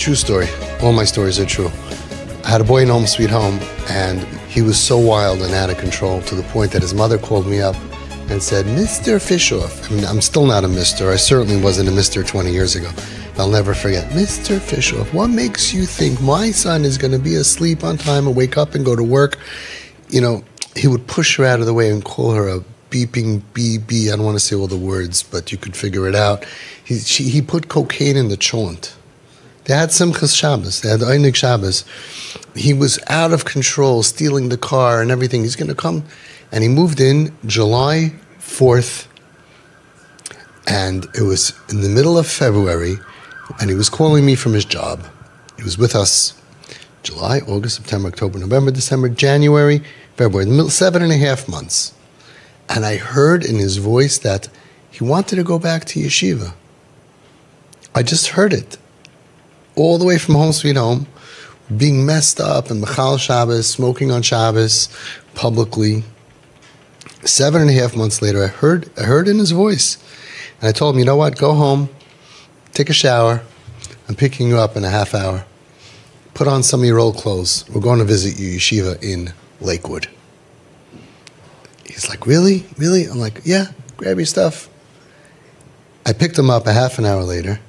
True story. All my stories are true. I had a boy in Home Sweet Home, and he was so wild and out of control to the point that his mother called me up and said, Mr. Fishoff. I mean, I'm still not a Mr. I certainly wasn't a Mr. 20 years ago. I'll never forget. Mr. Fishoff, what makes you think my son is going to be asleep on time and wake up and go to work? You know, he would push her out of the way and call her a beeping BB. I don't want to say all the words, but you could figure it out. He put cocaine in the chaunt. They had Simchas Shabbos. They had Einig Shabbos. He was out of control, stealing the car and everything. He's going to come. And he moved in July 4th. And it was in the middle of February. And he was calling me from his job. He was with us July, August, September, October, November, December, January, February. In the middle, 7.5 months. And I heard in his voice that he wanted to go back to yeshiva. I just heard it. All the way from Home Sweet Home, being messed up and Mechal Shabbos, smoking on Shabbos publicly. 7.5 months later, I heard in his voice. And I told him, you know what, go home, take a shower. I'm picking you up in a half hour. Put on some of your old clothes. We're going to visit your yeshiva in Lakewood. He's like, really? Really? I'm like, yeah, grab your stuff. I picked him up a half an hour later.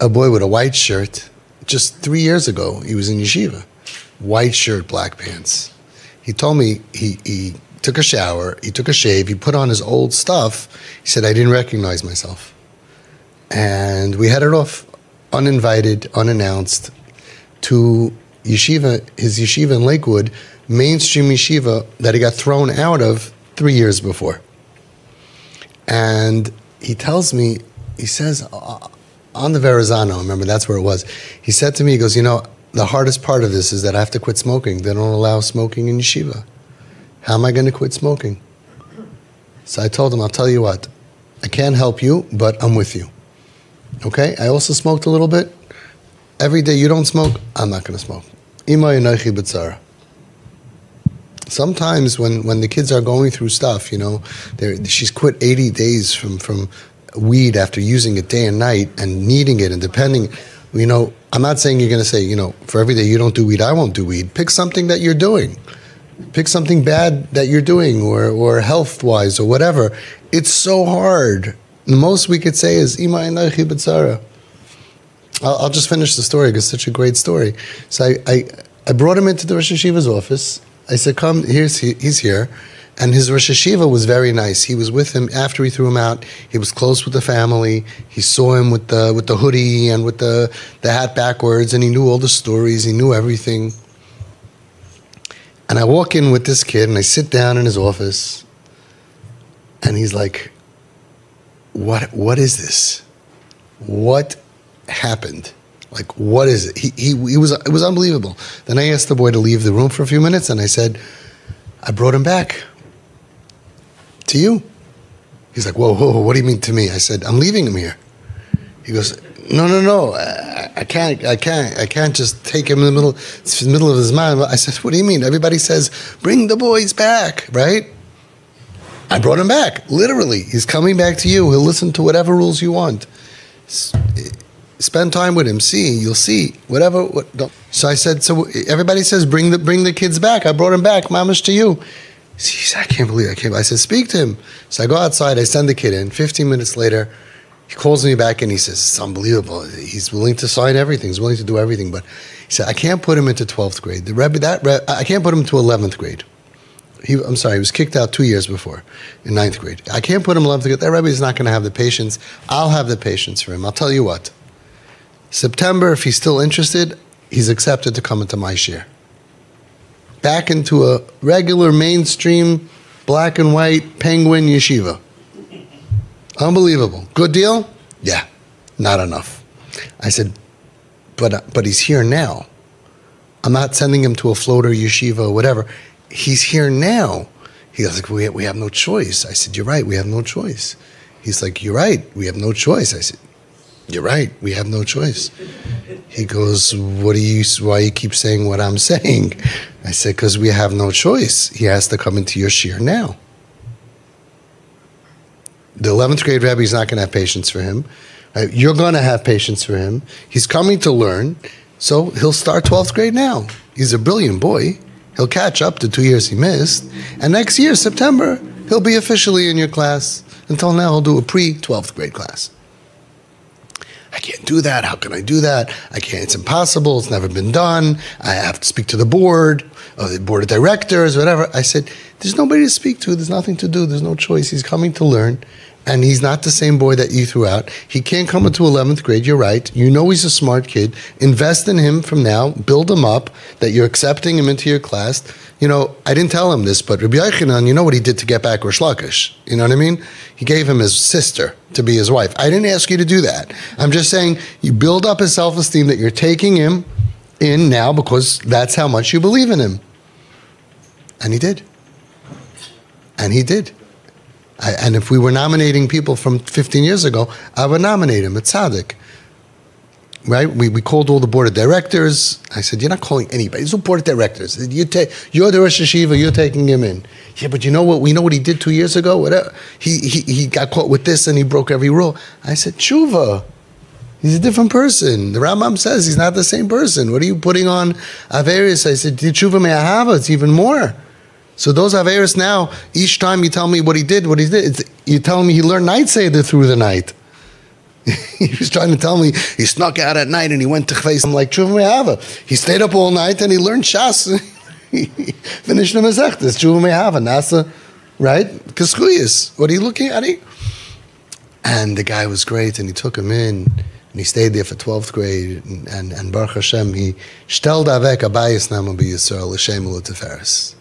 A boy with a white shirt. Just 3 years ago, he was in yeshiva. White shirt, black pants. He told me he took a shower, he took a shave, he put on his old stuff. He said, I didn't recognize myself. And we headed off, uninvited, unannounced, to yeshiva, his yeshiva in Lakewood, mainstream yeshiva that he got thrown out of 3 years before. And he tells me, he says, on the Verrazano, remember that's where it was, he said to me, he goes, you know, the hardest part of this is that I have to quit smoking. They don't allow smoking in yeshiva. How am I going to quit smoking? So I told him, I'll tell you what, I can't help you, but I'm with you. Okay? I also smoked a little bit. Every day you don't smoke, I'm not going to smoke. Ima yonachi b'tzara. Sometimes when the kids are going through stuff, you know, she's quit 80 days from weed after using it day and night and needing it and depending, you know, I'm not saying you're going to say, you know, for every day you don't do weed, I won't do weed. Pick something that you're doing. Pick something bad that you're doing or health-wise or whatever. It's so hard. The most we could say is, Ima enachi b'tzara. I'll just finish the story because it's such a great story. So I brought him into the Rosh Hashiva's office. I said, come, he's here. And his Rosh Hashiva was very nice. He was with him after he threw him out. He was close with the family. He saw him with the hoodie and with the hat backwards, and he knew all the stories. He knew everything. And I walk in with this kid, and I sit down in his office, and he's like, what is this? What happened? Like, what is it? It was unbelievable. Then I asked the boy to leave the room for a few minutes, and I said, I brought him back. To you. He's like, whoa, what do you mean to me? I said, I'm leaving him here. He goes, no, I can't just take him in the middle, it's in the middle of his mind. I said, what do you mean? Everybody says, bring the boys back, right? I brought him back, literally. He's coming back to you. He'll listen to whatever rules you want. Spend time with him, you'll see, whatever. So I said, so everybody says, bring the kids back. I brought him back, mamash to you. He said, I can't believe it. I said, speak to him. So I go outside, I send the kid in. 15 minutes later, he calls me back and he says, it's unbelievable. He's willing to sign everything. He's willing to do everything. But he said, I can't put him into 12th grade. I can't put him to 11th grade. He was kicked out 2 years before, in 9th grade. I can't put him in 11th grade. That Rebbe is not going to have the patience. I'll have the patience for him. I'll tell you what. September, if he's still interested, he's accepted to come into my share. Back into a regular mainstream black and white penguin yeshiva. Unbelievable. Good deal? Yeah, not enough. I said, but he's here now. I'm not sending him to a floater yeshiva or whatever. He's here now. He was like, we have no choice. I said, you're right, we have no choice. He's like, you're right, we have no choice. I said, you're right, we have no choice. He goes, why you keep saying what I'm saying? I said, because we have no choice. He has to come into your shir now. The 11th grade Rebbe is not going to have patience for him. Right? You're going to have patience for him. He's coming to learn, so he'll start 12th grade now. He's a brilliant boy. He'll catch up to 2 years he missed. And next year, September, he'll be officially in your class. Until now, he'll do a pre-12th grade class. I can't do that. How can I do that? I can't. It's impossible. It's never been done. I have to speak to the board, or the board of directors, whatever. I said, there's nobody to speak to. There's nothing to do. There's no choice. He's coming to learn. And he's not the same boy that you threw out. He can't come into 11th grade. You're right. You know he's a smart kid. Invest in him from now. Build him up, that you're accepting him into your class. You know, I didn't tell him this, but Rabbi Yochanan, you know what he did to get back Rish Lakish? You know what I mean? He gave him his sister to be his wife. I didn't ask you to do that. I'm just saying you build up his self-esteem, that you're taking him in now because that's how much you believe in him. And he did. And he did. And if we were nominating people from 15 years ago, I would nominate him. It's tzaddik. Right? We called all the board of directors. I said, you're not calling anybody. It's all board of directors. You're the Rosh Hashiva, you're taking him in. Yeah, but you know what? We know what he did 2 years ago? Whatever. He got caught with this and he broke every rule. I said, tshuva. He's a different person. The Rambam says he's not the same person. What are you putting on Averis? I said, tshuva me'ahava. It's even more. So those Averis now, each time you tell me what he did, you're telling me he learned night Seder through the night. He was trying to tell me he snuck out at night and he went to Chveis. I'm like, Tshuva Me'ahava. He stayed up all night and he learned Shas. He finished the Masechtas. Tshuva Me'ahava. Nasa, right? Keskuyas. What are you looking at? And the guy was great and he took him in and he stayed there for 12th grade. And Baruch Hashem, he shtel davek abayis nama b'Yisrael l'shem u'l'teferes.